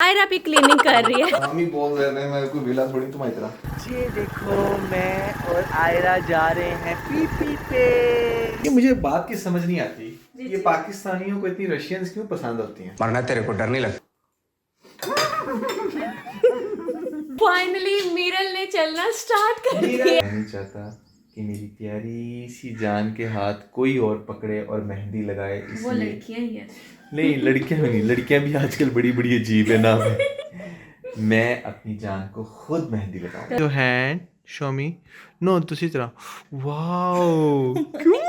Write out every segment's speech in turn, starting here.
आयरा भी क्लीनिंग कर रही है। हम ही बोल रहे हैं, मैं कोई विला थोड़ी तुम्हारी तरह। ये देखो मैं और आयरा जा रहे हैं पीपी पे। ये मुझे बात की समझ नहीं आती, ये पाकिस्तानियों को इतनी रशियंस क्यों पसंद होती हैं? मरना तेरे को डर नहीं लगता? फाइनली मीरल ने चलना स्टार्ट कर दिया। मैं नहीं चाहता कि मेरी प्यारी सी जान के हाथ कोई और पकड़े और मेहंदी लगाए, वो इसलिए लड़कियां ही हैं। नहीं, लड़कियां भी नहीं, लड़कियां भी आजकल बड़ी बड़ी अजीब है ना। मैं अपनी जान को खुद मेहंदी लगाऊं। Your hand show me. No दूसरी तरह। वाओ क्यों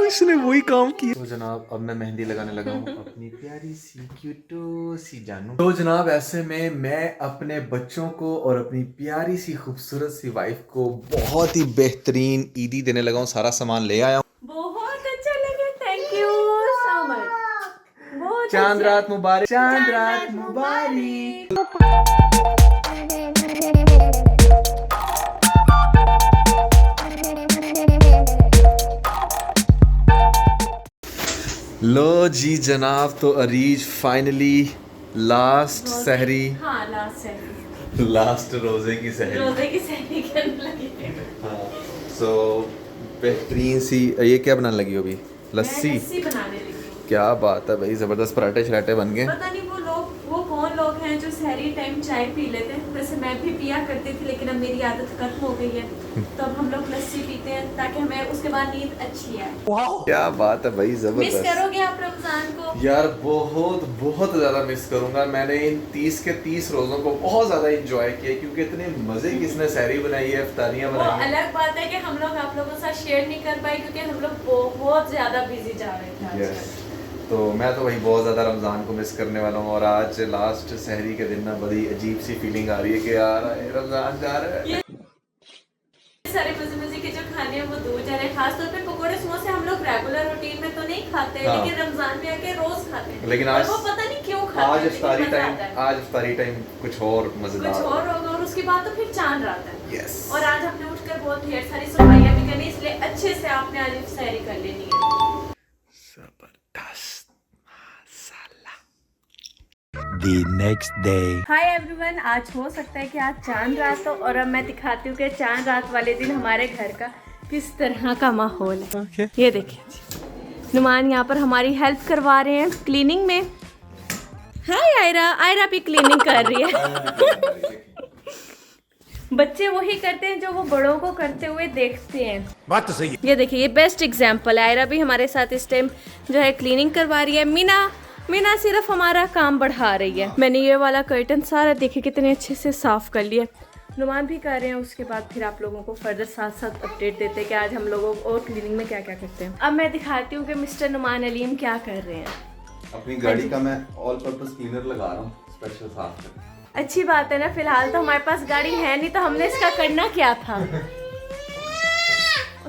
इसने वही काम किया। तो जनाब अब मैं मेहंदी लगाने लगा हूँ अपनी प्यारी सी क्यूटो सी जानू। तो जनाब ऐसे में मैं अपने बच्चों को और अपनी प्यारी सी खूबसूरत सी वाइफ को बहुत ही बेहतरीन ईदी देने लगा हूँ। सारा सामान ले आया हूँ। बहुत अच्छा लगा, थैंक यू सो मच। बहुत चांद अच्छा। रात मुबारक, चांद रात मुबारक। लो जी जनाब, तो अरीज फाइनली लास्ट सहरी, हाँ लास्ट सहरी, लास्ट रोजे की सहरी। रोजे की सहरी करने लगी। हाँ, सो बेहतरीन सी। ये क्या बनाने लगी हो अभी? लस्सी। मैं लस्सी बनाने लगी हूँ। क्या बात है भाई, जबरदस्त पराठे शराठे बन गए। पता नहीं वो कौन लोग हैं जो सहरी टाइम चाय पी लेते हैं। वैसे मैं भी पिया करती थी, लेकिन अब मेरी आदत खत्म हो गई है, तो अब हम लोग लस्सी पीते हैं ताकि हमें उसके बाद नींद अच्छी आए। क्या बात है भाई, मिस जबरदस्त। करोगे आप रमजान को? यार बहुत बहुत ज़्यादा मिस करूंगा। मैंने इन 30 के 30 रोज़ों को बहुत ज़्यादा इंजॉय किया, क्योंकि इतने मज़े की इसने सहरी बनाई है, इफ्तारियाँ वो बनाई हैं। अलग बात है कि हम लोग आप लोगों के साथ शेयर नहीं कर पाए, क्योंकि हम लोग बहुत ज्यादा बिजी जा रहे थे आजकल। Yes. तो मैं तो वही बहुत ज़्यादा रमज़ान को मिस करने वाला हूँ। और आज लास्ट सहरी के दिन ना बड़ी अजीब सी फीलिंग आ रही है कि यार रमज़ान जा रहा है। सारे मजे के जो खाने हैं वो दूर जा रहे हैं। खासतौर पे पकोड़े समोसे हम लोग रेगुलर रूटीन में तो नहीं खाते, हाँ। लेकिन रमजान में आके रोज खाते हैं। लेकिन और आज वो पता नहीं क्यों खाते आज हैं, इफ्तारी लेकिन मजा टाइम, आता है। आज इफ्तारी टाइम कुछ और मज़ेदार कुछ और होगा, और उसके बाद तो फिर चांद रात है। यस। और आज हमने उठकर बहुत ढेर सारी सफाइयाँ भी करनी, इसलिए अच्छे से आपने आज सैरी कर लेनी है। जबरदस्त The next day. Hi everyone, आज हो सकता है कि आज चांद रात हो, और अब मैं दिखाती हूँ कि चांद रात वाले दिन हमारे घर का किस तरह का माहौल है। Okay. ये देखिए, नुमान यहाँ पर हमारी हेल्प करवा रहे हैं क्लीनिंग में। हाय आयरा, आयरा भी क्लीनिंग कर रही है। बच्चे वही करते हैं जो वो बड़ों को करते हुए देखते हैं। बात तो सही है। ये देखिए, ये बेस्ट एग्जाम्पल है। आयरा भी हमारे साथ इस टाइम जो है क्लीनिंग करवा रही है। मीना सिर्फ हमारा काम बढ़ा रही है। मैंने ये वाला कर्टन सारा देखे कितने अच्छे से साफ कर लिया। नुमान भी कर रहे हैं। उसके बाद फिर आप लोगों को फर्दर साथ साथ अपडेट देते हैं कि आज हम लोगों और क्लीनिंग में क्या क्या करते हैं। अब मैं दिखाती हूँ कि मिस्टर नुमान अलीम क्या कर रहे हैं। अपनी गाड़ी का मैं ऑल पर्पस क्लीनर लगा रहा हूँ, स्पेशल साफ करने। अच्छी बात है ना। फिलहाल तो हमारे पास गाड़ी है नहीं, तो हमने इसका करना क्या था।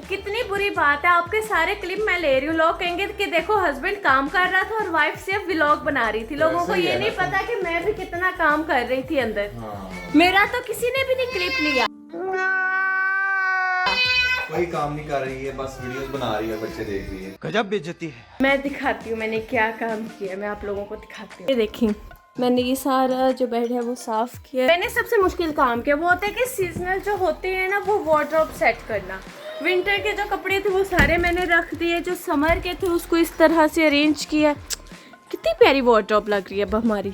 कितनी बुरी बात है, आपके सारे क्लिप मैं ले रही हूँ। लोग कहेंगे कि देखो हस्बैंड काम कर रहा था और वाइफ सिर्फ व्लॉग बना रही थी। लोगों को ये नहीं पता कि मैं भी कितना काम कर रही थी अंदर। मेरा तो किसी ने भी नहीं क्लिप लिया। कोई काम नहीं कर रही है, बस वीडियोस बना रही है, बच्चे देख रही है। गजब बेइज्जती है। मैं दिखाती हूँ मैंने क्या काम किया, मैं आप लोगों को दिखाती हूँ। ये देखिए, मैंने ये सारा जो बेड है वो साफ किया। मैंने सबसे मुश्किल काम किया वो होता है कि सीजनल जो होते हैं ना, वो वार्डरोब सेट करना। विंटर के जो कपड़े थे वो सारे मैंने रख दिए, जो समर के थे उसको इस तरह से अरेंज किया। कितनी प्यारी वार्डरोब लग रही है अब हमारी।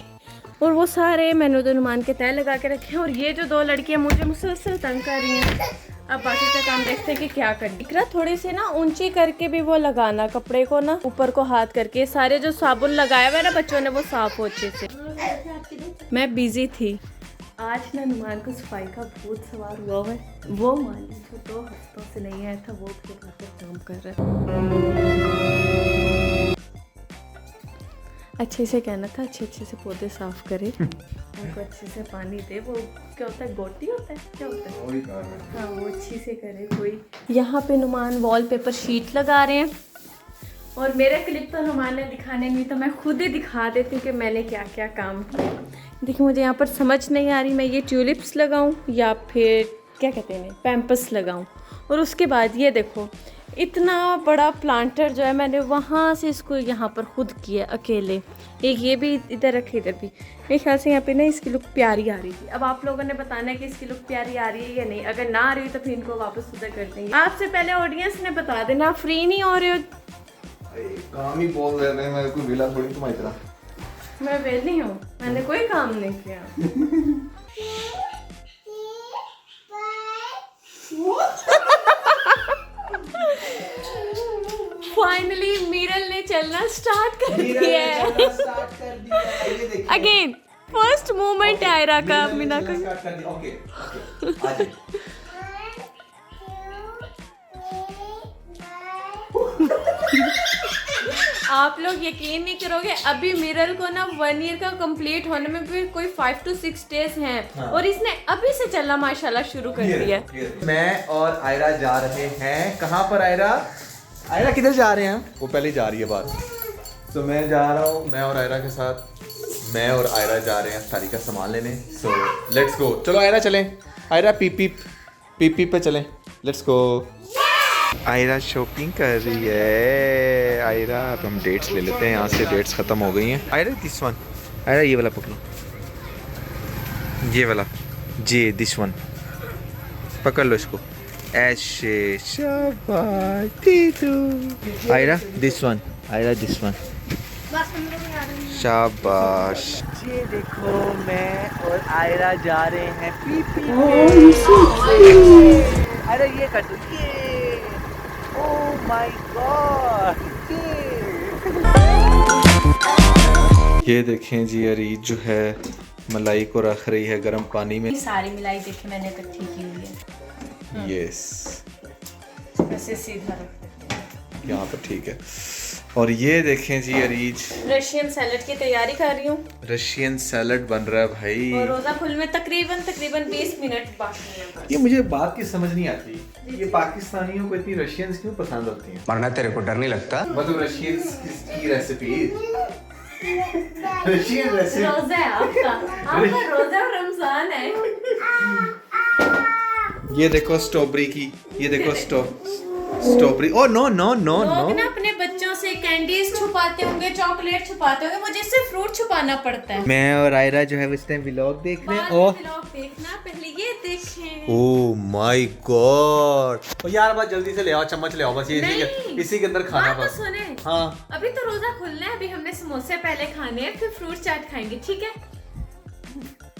और वो सारे मैंने तो नुमान के तय लगा के रखे हैं। और ये जो दो लड़कियां मुझे मुसलसल तंग कर रही हैं। अब बाकी का काम देखते हैं कि क्या करना। इकरा थोड़ी सी ना ऊंची करके भी वो लगाना कपड़े को ना, ऊपर को हाथ करके। सारे जो साबुन लगाया हुआ है ना बच्चों ने, वो साफ हो अच्छे से। मैं बिजी थी आज ना। नुमान को सफाई का भूत सवार हुआ है। वो मान लीजिए 2 हफ्तों से नहीं आया था, वो उसके बाद काम कर रहा है। अच्छे से कहना था, अच्छे से पौधे साफ करे, उनको अच्छे से पानी दे। वो क्या होता है, गोटी होता है, क्या होता है, हाँ वो अच्छी से करे कोई। यहाँ पे नुमान वॉलपेपर शीट लगा रहे हैं। और मेरे क्लिप तो नुमान ने दिखाने नहीं, तो मैं खुद ही दिखा देती हूँ कि मैंने क्या क्या काम किया। देखिए, मुझे यहाँ पर समझ नहीं आ रही मैं ये ट्यूलिप्स लगाऊँ या फिर क्या कहते हैं पैम्पस लगाऊँ। और उसके बाद ये देखो, इतना बड़ा प्लांटर जो है मैंने वहाँ से इसको यहाँ पर खुद किया अकेले। एक ये भी इधर रखे, इधर भी। मेरे ख्याल से यहाँ पे ना इसकी लुक प्यारी आ रही थी। अब आप लोगों ने बताना है कि इसकी लुक प्यारी आ रही है या नहीं। अगर ना आ रही तो फिर इनको वापस उधर कर देंगे। आपसे पहले ऑडियंस ने बता देना, आप फ्री नहीं हो रहे हो। काम ही बहुत रहे हैं, मैं कोई विला थोड़ी तुम्हारी तरह। मैं वेली हूँ, मैंने कोई काम नहीं किया। फाइनली मीरल ने चलना स्टार्ट कर दिया है। अगेन फर्स्ट मोमेंट आयरा का मीना का। ओके आप लोग यकीन नहीं करोगे, अभी मिरल को ना 1 ईयर का कंप्लीट होने में भी कोई 5 to 6 days हैं। हाँ। और इसने अभी से चलना माशाल्लाह शुरू कर दिया। मैं और आयरा जा रहे हैं, कहाँ पर आयरा? आयरा किधर जा रहे हैं? वो पहले जा रही है बात। तो मैं जा रहा हूँ, मैं और आयरा के साथ, मैं और आयरा जा रहे हैं सारी का सामान लेने। So let's go. चलो आयरा चलें। आयरा पीपी पे चलें। Let's go. आयरा शॉपिंग कर रही है। आयरा अब हम डेट्स ले लेते हैं यहाँ से, डेट्स ख़त्म हो गई हैं। आयरा दिस वन, आयरा ये वाला पकड़ो, ये वाला जी, दिस वन पकड़ लो इसको ऐसे। शाबाश दीदू। Aira this one, Aira this one, शाबाश। ये देखो मैं और आयरा जा रहे हैं पीपी। आयरा ये कर दो, ये ओह माय गॉड। ये देखें जी, अरीज जो है मलाई को रख रही है गर्म पानी में। सारी मिलाई देखे मैंने तक ठीक ही हुई है। यस, ऐसे सीधा रख यहाँ पर ठीक है। और ये देखें जी अरीज, रशियन सैलेड की तैयारी कर रही हूँ। रशियन सैलेड बन रहा है भाई। और रोजा खुल में तकरीबन 20 मिनट बाकी है। ये मुझे बात की समझ नहीं आती, ये पाकिस्तानियों को इतनी रशियंस क्यों पसंद होती हैं? वरना तेरे को डर नहीं लगता? मतलब रशियंस की रेसिपी, रशियन रेसिपी। रोजा है आपका रोजा और रमजान है। ये देखो स्ट्रॉबेरी की, ये देखो strawberry. Oh no no no no. लोग ना अपने बच्चों से कैंडीज छुपाते होंगे, चॉकलेट छुपाते होंगे, मुझे सिर्फ फ्रूट छुपाना पड़ता है। मैं और आयरा जो है इस टाइम व्लॉग देख रहे हैं। ओह व्लॉग देखना, पहले ये देखें। Oh my God. और यार बस जल्दी से ले आओ, चम्मच ले आओ बस, ये इसी के अंदर खाना बस। सुने, हाँ अभी तो रोजा खुलना है, अभी हमने समोसे पहले खाने हैं, फिर फ्रूट चाट खाएंगे, ठीक है?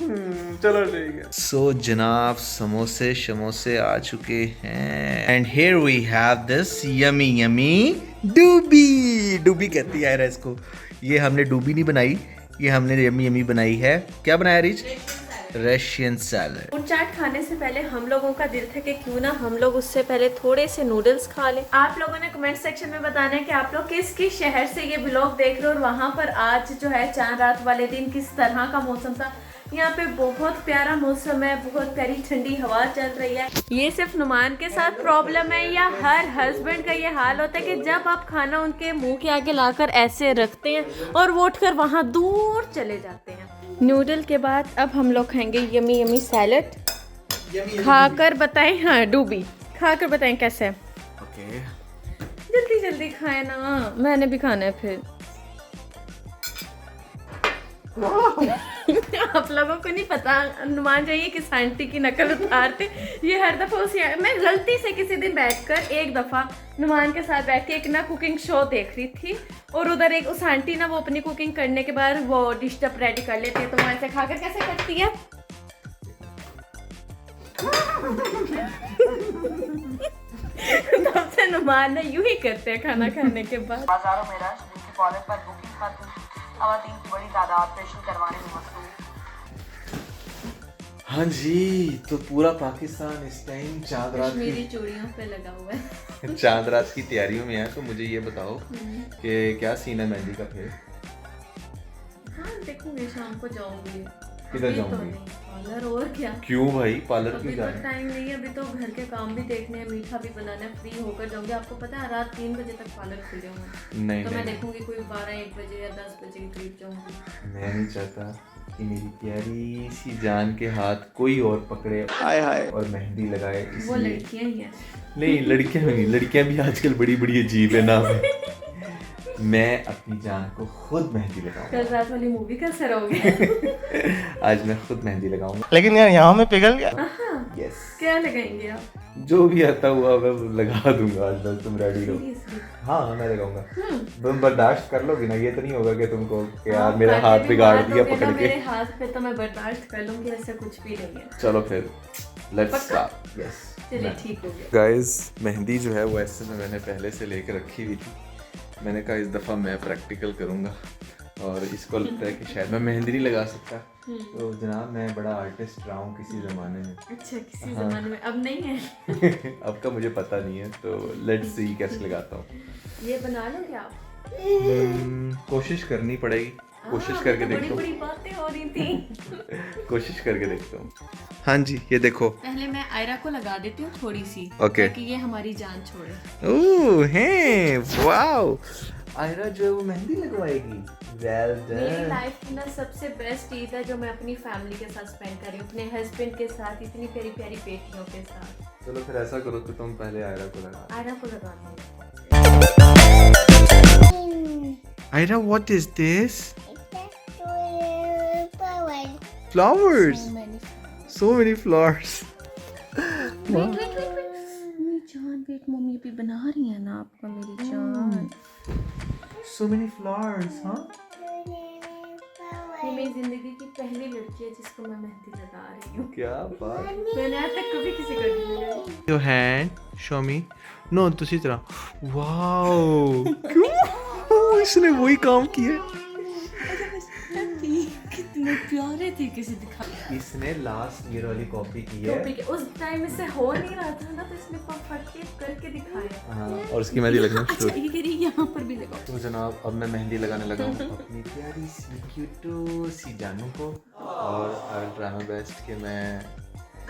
चलो ठीक है। सो जनाब समोसे शमोसे आ चुके हैं and here we have this yummy yummy डूबी। डूबी कहती है इसको। ये हमने डूबी नहीं बनाई, ये हमने यमी यमी बनाई है। क्या बनाया रिच? Russian salad. फ्रूट चाट खाने से पहले हम लोगों का दिल था कि क्यों ना हम लोग उससे पहले थोड़े से नूडल्स खा लें। आप लोगों ने कमेंट सेक्शन में बताना है कि आप लोग किस किस शहर से ये व्लॉग देख रहे हो और वहाँ पर आज जो है चांद रात वाले दिन किस तरह का मौसम था। यहाँ पे बहुत प्यारा मौसम है, बहुत प्यारी ठंडी हवा चल रही है। ये सिर्फ नुमान के साथ प्रॉब्लम है या हर हस्बैंड का ये हाल होता है कि जब आप खाना उनके मुंह के आगे लाकर ऐसे रखते हैं और वो उठकर वहाँ दूर चले जाते हैं। नूडल के बाद अब हम लोग खाएंगे यमी यमी सैलेड। खाकर बताएं, हाँ डूबी खाकर बताएं कैसे है। ओके जल्दी जल्दी खाए ना, मैंने भी खाना है फिर। आप लोगों को नहीं पता, अनुमान चाहिए कि आंटी की नकल उतारते ये हर दफा उसी। मैं गलती से किसी दिन बैठकर एक दफा नुमान के साथ बैठ के एक ना कुकिंग शो देख रही थी और उधर एक उस आंटी ना वो अपनी कुकिंग करने के बाद वो डिश टप रेडी कर लेती है, तो मैं ऐसे खाकर कैसे करती है। तब से नुमान ने यूं ही करते हैं खाना खाने के बाद। बाजारों में रश, जिनके कॉलर पर बुकिंग खातिर खवातीन की बड़ी तादाद फेशियल करवाने में मसरूफ। हाँ जी, तो पूरा पाकिस्तान इस टाइम चांद रात मेरी चूड़ियों पे लगा हुआ है। चांद रात की तैयारियों में है। तो मुझे ये बताओ कि क्या सीन है मेहंदी का फिर? हाँ देखूंगी, शाम को जाऊंगी। किधर जाऊंगी? पार्लर। और क्या? क्यों भाई पार्लर अभी क्यों तो जाना? टाइम नहीं है, अभी तो घर के काम भी देखने हैं, मीठा भी बनाना है, फ्री होकर जाऊंगी। आपको पता है रात 3 बजे तक पार्लर खुले हुए हैं। नहीं तो मैं नहीं, देखूंगी कोई 12-1 बजे या 10 बजे के करीब जाऊंगी। मैं नहीं चाहता कि मेरी प्यारी सी जान के हाथ कोई और पकड़े हाय हाय और मेहंदी लगाए, वो इसलिए लड़कियां ही हैं। नहीं लड़कियां नहीं, लड़कियां भी आजकल बड़ी बड़ी अजीब है ना। मैं अपनी जान को खुद मेहंदी लगाऊंगा। कल रात वाली मूवी का असर हो गया। आज मैं खुद मेहंदी लगाऊंगा। लेकिन यार यहाँ में पिघल गया। यस, क्या लगाएंगे आप? जो भी आता हुआ मैं लगा दूंगा आज, बस तुम रेडी हो। Seriously? हाँ मैं लगाऊंगा। तुम बर्दाश्त कर लोगी ना, ये तो नहीं होगा कि तुमको कि यार आप मेरा करके हाथ भी बिगाड़ मार दिया दोगे पकड़ ना के। मेरे हाथ पे तो मैं बर्दाश्त कर लूंगी, ऐसा कुछ भी नहीं है। चलो फिर लेट्स पक्का? स्टार्ट। यस चलिए ठीक हो गया। गाइस, मेहंदी जो है वो ऐसे में मैंने पहले से लेके रखी हुई थी। मैंने कहा इस दफ़ा मैं प्रैक्टिकल करूँगा, और इसको लगता है कि शायद मैं मेहंदी नहीं लगा सकता। तो जनाब मैं बड़ा आर्टिस्ट रहा हूँ किसी ज़माने में। अच्छा, किसी जमाने में, अब नहीं है। अब का मुझे पता नहीं है, तो लेट्स सी कैसे लगाता हूँ। ये बना लोगे आप? कोशिश करनी पड़ेगी, कोशिश करके बड़ी देखता बड़ी बातें हो रही थी। हूँ, कोशिश करके देखता हूँ। हाँ जी, ये देखो। पहले मैं आयरा को लगा देती हूँ थोड़ी सी, Okay. ताकि ये हमारी जान छोड़े। ओह है, वाओ, आयरा जो है वो मेहंदी लगवाएगी। वेल मेरी डन। लाइफ की ना सबसे बेस्ट ईद है जो मैं अपनी फैमिली के साथ स्पेंड कर रही हूँ, अपने हस्बैंड के साथ, इतनी प्यारी प्यारी बेटियों के साथ। चलो फिर ऐसा करो कि तुम पहले आयरा को लगा। आयरा को लगाना है। Ira, what is this? Flowers. So many flowers. Wait मेरी जान, वेट, मम्मी अभी बना रही है ना आपका, मेरी जान। So many flowers, हाँ? ये मेरी जिंदगी की पहली लड़की है जिसको मैं मेहंदी लगा रही हूँ। क्या बात। मैंने आज तक कभी किसी को नहीं लगाई। Your hand. Show me. No, दूसरी तरह. Wow. क्यों? इसने वही काम किया। कितने प्यारे थे, किसी दिखा। इसने लास्ट ईयर वाली कॉपी की है। टॉपिक है, उस टाइम इससे हो नहीं रहा था ना, तो इसने परफेक्टली करके दिखाया। हाँ, और उसकी मेहंदी लगना शुरू। अच्छा, ये कह रही है यहाँ पर भी लगाओ। तो जनाब अब मैं मेहंदी लगाने लगा हूँ अपनी प्यारी सी क्यूटो सी जानू को, और I will try my best कि मैं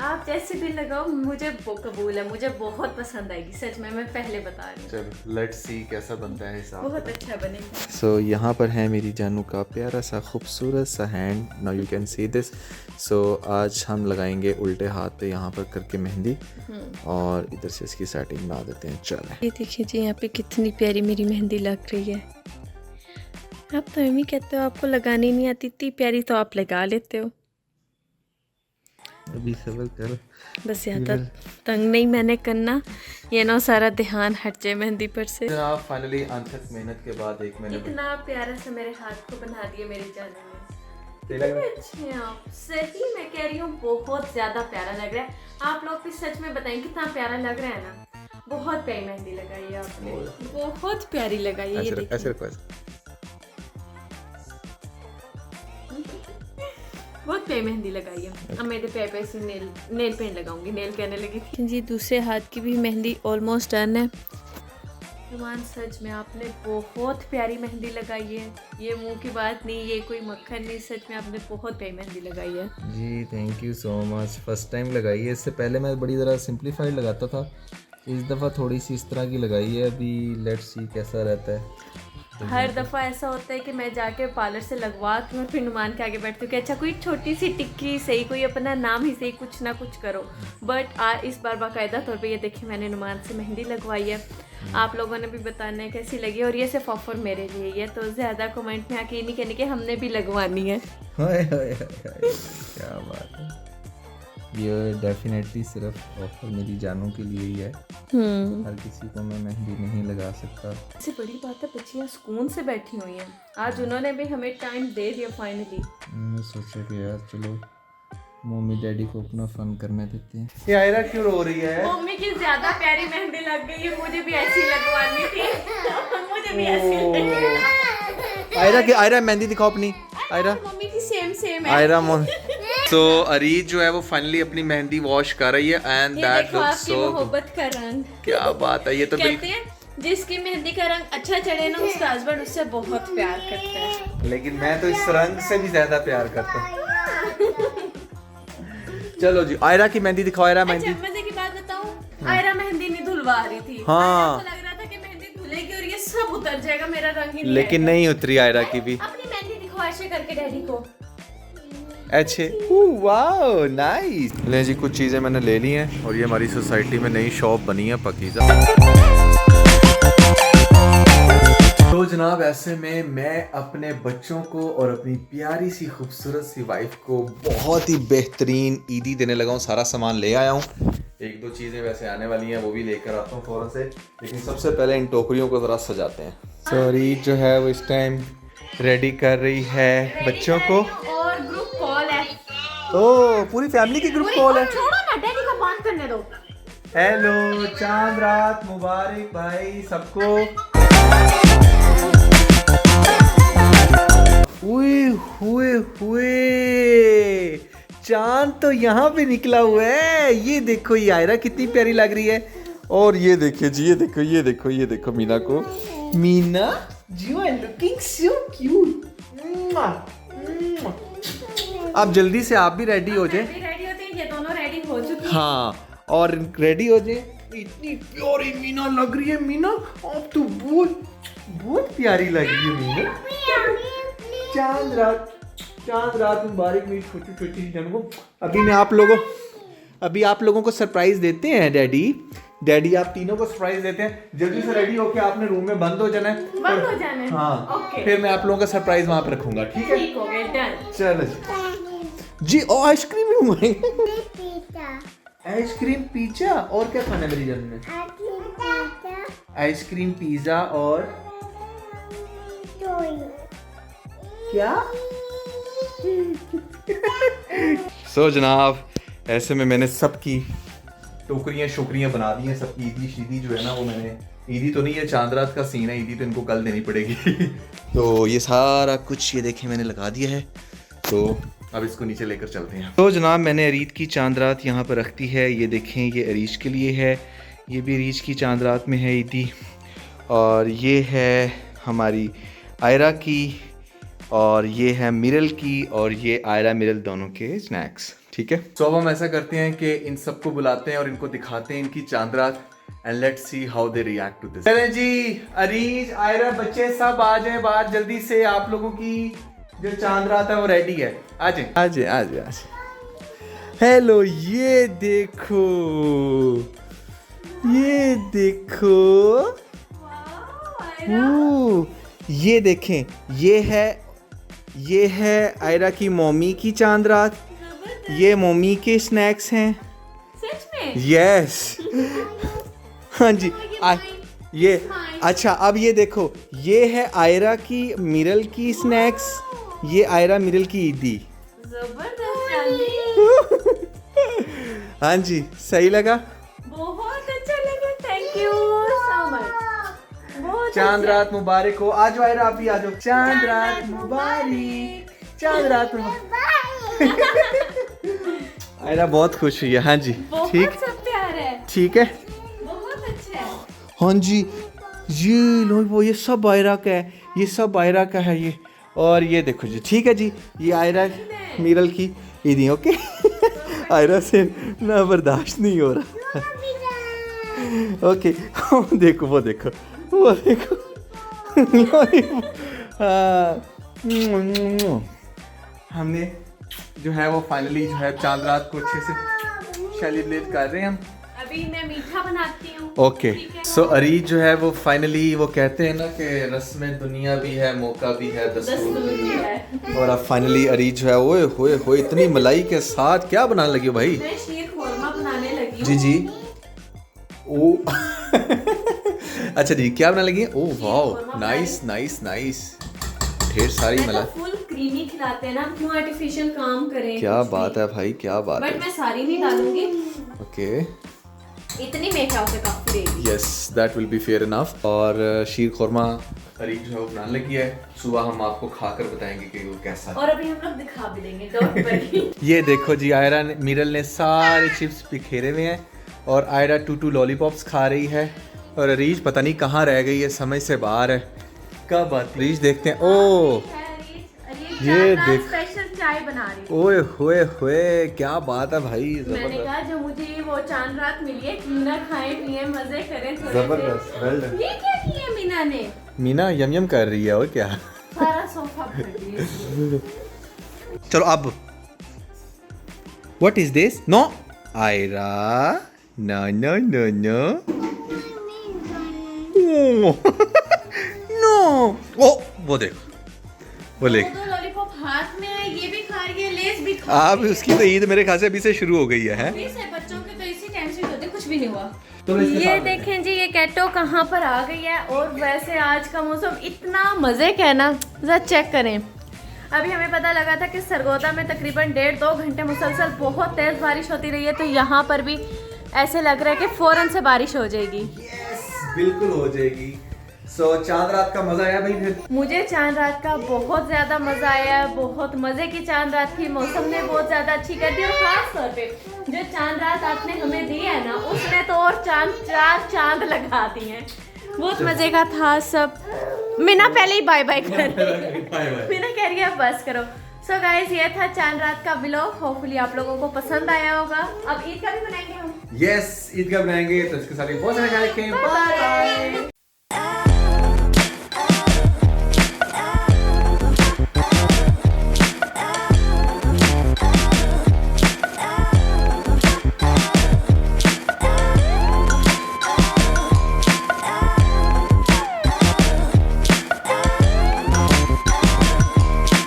आप जैसे भी लगाओ, मुझे कबूल है, मुझे बहुत पसंद आएगी, सच में, मैं पहले बता रही हूँ। चलो लेट्स सी कैसा बनता है हिसाब। बहुत अच्छा बनेगा। सो यहाँ पर है मेरी जानू का प्यारा सा खूबसूरत सा hand, now you can see this. So आज हम लगाएंगे उल्टे हाथ पे यहाँ पर करके मेहंदी, और इधर से इसकी सेटिंग बना देते हैं। चलें। ये देखिए जी, यहाँ पे कितनी प्यारी मेरी मेहंदी लग रही है। आप तो मम्मी कहते हो आपको लगानी नहीं आती, इतनी प्यारी तो आप लगा लेते हो। अभी सबर कर। बस ज़्यादा तंग नहीं मैंने करना, ये ना सारा ध्यान हट जाए मेहंदी पर से। जनाब फाइनली अनथक मेहनत के बाद एक मैंने इतना प्यारा से मेरे हाथ को बना दिया मेरी जान ने। लग रहा है। अच्छे हैं आप, सही मैं कह रही हूँ, बहुत ज़्यादा प्यारा लग रहा है। आप लोग भी सच में बताएं कितना प्यारा लग रहा है ना। बहुत प्यारी मेहंदी लगाई है आपने, बहुत प्यारी लगाई है। ये देखिए, ऐसे रखो, ऐसे। बहुत प्यारी मेहंदी लगाई है। अब मेरे पैर पे से नेल पेंट लगाऊंगी, नेल कहने लगी थी जी। दूसरे हाथ की भी मेहंदी ऑलमोस्ट डन है। रुमान, सच में आपने बहुत प्यारी मेहंदी लगाई है, ये मुंह की बात नहीं, ये कोई मक्खन नहीं, सच में आपने बहुत प्यारी मेहंदी लगाई है। जी thank you so much. First time लगाई है, इससे पहले मैं बड़ी ज़रा सिंप्लीफाइड लगाता था, इस दफ़ा थोड़ी सी इस तरह की लगाई है। अभी लेट्स सी कैसा रहता है। हर दफ़ा ऐसा होता है कि मैं जाके पार्लर से लगवाती हूँ, फिर नुमान के आगे बैठती हूँ कि अच्छा कोई छोटी सी टिक्की सही, कोई अपना नाम ही सही, कुछ ना कुछ करो। बट इस बार बाकायदा तौर पे ये देखिए मैंने नुमान से मेहंदी लगवाई है। आप लोगों ने भी बताना है कैसी लगी, और ये सिर्फ ऑफर मेरे लिए ही है, तो ज़्यादा कमेंट में आके ये नहीं कहने कि हमने भी लगवानी है। हाय हाय हाय, क्या बात है। ये डेफिनेटली सिर्फ ऑफर मेरी जानों के लिए ही है। हर किसी को मैं मेहंदी नहीं लगा सकता। इससे बड़ी बात है बच्चियाँ सुकून से बैठी हुई हैं, आज उन्होंने भी हमें टाइम दे दिया फाइनली। मैंने सोचा कि यार चलो मम्मी डैडी को अपना फन करने देते हैं। ये आयरा क्यों रो रही है? मम्मी की ज्यादा प्यारी मेहंदी लग गई है, मुझे भी ऐसी लगवानी थी। मुझे भी ऐसी आयरा मेहंदी दिखाओ अपनी। आयरा मम्मी की सेम है। आयरा सो अरीज जो है वो फाइनली अपनी मेहंदी वॉश कर रही है, एंड ये दैट देखो लुक्स आपकी सो मोहब्बत का रंग। क्या बात है। ये तो कहते हैं जिसकी मेहंदी का रंग अच्छा चढ़े ना, उसका हस्बैंड उससे बहुत प्यार करता है। लेकिन मैं तो इस रंग से भी ज्यादा प्यार करता हूँ। चलो जी, आयरा की मेहंदी दिखाओ। आयरा अच्छा, मेहंदी। मजे की बात बताऊं, आयरा मेहंदी नहीं धुलवा रही थी। हाँ। आयरा को लग रहा था कि मेहंदी धुलेगी और ये सब उतर जाएगा, मेरा रंग ही नहीं लेकिन आएगा। नहीं उतरी आयरा की भी। अपनी मेहंदी दिखाओ ऐसे करके डैडी को। अच्छे वाओ नाइस। ले जी कुछ चीज़ें मैंने ले ली हैं और ये हमारी सोसाइटी में नई शॉप बनी है पकीज़ा। तो जनाब ऐसे में मैं अपने बच्चों को और अपनी प्यारी सी खूबसूरत सी वाइफ को बहुत ही बेहतरीन ईदी देने लगा हूँ। सारा सामान ले आया हूँ, एक दो चीज़ें वैसे आने वाली हैं वो भी लेकर आता हूँ फ़ौरन से, लेकिन सबसे पहले इन टोकरियों को ज़रा सजाते हैं। सॉरी जो है वो इस टाइम रेडी कर रही है बच्चों को और ग्रुप कॉल है। ओ पूरी फैमिली की ग्रुप कॉल है। छोड़ो ना, डैडी को बात करने दो। हेलो, चांद रात मुबारक भाई सबको। हुए चांद तो यहाँ पे निकला हुआ है। ये देखो ये आयरा कितनी प्यारी लग रही है। और ये देखिए जी, ये देखो मीना को। Meena you are looking so cute. अब जल्दी से आप भी रेडी हो जाए। रेडी होते हैं, ये दोनों रेडी हो चुके हैं। हाँ और रेडी हो जाए। इतनी प्यारी मीना लग रही है। मीना आप तो बहुत प्यारी लग रही है मीना। चांद रात मुबारक मेरी छोटी छोटी जन को। अभी आप लोगों को सरप्राइज देते हैं डैडी आप तीनों को सरप्राइज देते हैं। जल्दी से रेडी होके आपने रूम में बंद हो जाना है। हाँ ओके। फिर मैं आप लोगों का सरप्राइज वहां पे रखूंगा। ठीक है, ठीक हो गया, डन। चलो जी। ओ आइसक्रीम भी हुए। आइसक्रीम पिज्जा और क्या खाना है मेरी जन्म में? आइसक्रीम पिज्जा और क्या? सो जनाब ऐसे में मैंने सबकी टोकरियां शोकरियां बना दी हैं। सबकी ईदी शीदी जो है ना वो मैंने, ईदी तो नहीं है चांद रात का सीन है, ईदी तो इनको कल देनी पड़ेगी। तो ये सारा कुछ ये देखें मैंने लगा दिया है। तो अब इसको नीचे लेकर चलते हैं। तो जनाब मैंने अरीज की चांद रात यहाँ पर रख दी है। ये देखें ये अरीज के लिए है, ये भी अरीज की चांद रात में है ईदी। और ये है हमारी आयरा की, और ये है मिरल की, और ये आयरा मिरल दोनों के स्नैक्स। ठीक है, तो अब हम ऐसा करते हैं कि इन सबको बुलाते हैं और इनको दिखाते हैं इनकी Chand Raat, and let's see how they react to this. चलें जी, अरीज आयरा बच्चे सब आ जाएं बाहर जल्दी से। आप लोगों की जो चांद रात है वो रेडी है। आ जाए। हेलो, ये देखो ये देखें, ये है आयरा की मम्मी की चांद रात। ये मम्मी के स्नैक्स हैं। सच में? यस। हाँ जी। ये अच्छा, अब ये देखो, ये है आयरा की मिरल की स्नैक्स, ये आयरा मिरल की ईदी। जबरदस्त। हाँ जी, सही लगा? बहुत अच्छा लगा, थैंक यू सो मच। चांद रात मुबारक हो। आ जाओ आयरा, आप भी आ जाओ। चांद रात मुबारक, चांद रात मुबारक। आयरा बहुत खुश हुई है। हाँ जी, ठीक, सब प्यार है। ठीक है, बहुत अच्छा है। हाँ जी। ये लो, वो ये सब आयरा का है, ये सब आयरा का है ये। और ये देखो जी, ठीक है जी, ये आयरा मिरल की ईदी। ओके। आयरा से ना बर्दाश्त नहीं हो रहा। ओके, देखो वो देखो हमने जो है वो फाइनली जो है चांद रात को अच्छे से सेलिब्रेट कर रहे हैं हम। अभी मैं मीठा बनाती हूँ। ओके, सो अरीज जो है वो फाइनली, वो कहते हैं ना कि रस्म दुनिया भी है, मौका भी है, दस्तूर भी है। और अब फाइनली अरीज जो है ओए होए इतनी मलाई के साथ क्या बनाने लगी हो भाई? मैं शीर खोरमा बनाने लगी जी जी। ओ अच्छा जी, क्या बनाने लगी? Oh wow, nice. ढेर सारी मलाई। फुल क्रीमी खिलाते हैं ना, क्यों आर्टिफिशियल काम करें? क्या बात है भाई, क्या बात है। बट मैं सारी नहीं डालूंगी, ओके, इतनी मेरे ख्याल से काफी रहेगी। Yes that will be fair enough. और शीर खुरमा अरीज जो है वो बनाने लगी है। सुबह हम आपको खाकर बताएंगे कि वो कैसा है, और अभी हम लोग दिखा भी देंगे, डोंट वरी। ये देखो जी, आयरा मिरल ने सारे चिप्स बिखेरे हुए हैं और आयरा टू लॉलीपॉप्स खा रही है। और अरीज पता नहीं कहाँ रह गई है, समझ से बाहर है। क्या बात, अरीज देखते हैं। ओ ये देख, स्पेशल चाय बना रही हूँ। ओए होए क्या बात है भाई, मैंने कहा जो मुझे ये वो चांद रात मिली है, क्यों ना खाएं पिए मजे करें थोड़े से। जबरदस्त, वेल डन। ये क्या किया मीना ने? मीना यम कर रही है और क्या। सारा सोफा भर दिया। चलो अब What is this? No. Ira. No, no, no, no. Oh. No. Oh, वो देख. वो देख. दो लॉलीपॉप हाथ में है, ये भी खा रही है, लेस भी खा आप रही है। उसकी तो ईद मेरे ख्याल से अभी से शुरू हो गई है? प्लीज है, बच्चों के तो इसी टाइम से होते, कुछ भी नहीं हुआ। तो इसके ये साथ देखें जी, ये कैटो कहाँ पर आ गई है। और वैसे आज का मौसम इतना मज़े का है ना, जरा चेक करें। अभी हमें पता लगा था कि सरगोदा में तकरीबन 1.5-2 घंटे मुसलसल बहुत तेज़ बारिश होती रही है, तो यहाँ पर भी ऐसे लग रहा है कि फ़ौरन से बारिश हो जाएगी। बिल्कुल हो जाएगी। सो चांद रात का मजा आया भाई फिर? मुझे चांद रात का बहुत ज़्यादा मज़ा आया, बहुत मज़े की चांद रात थी। मौसम ने बहुत ज़्यादा अच्छी कर दी, और ख़ास तौर पे जो चांद रात आपने हमें दी है ना, उसने तो और चार चांद लगा दिए हैं। बहुत मज़े का था सब। मीना पहले ही बाय बाय कर रही है। मीना कह रही है बस करो। सो गाइस, ये था चांद रात का व्लॉग। होपफुली आप लोगों को पसंद आया होगा। अब ईद का भी बनाएंगे हम। यस, ईद का बनाएंगे, तो इसके साथ बहुत सारे बाय बाय।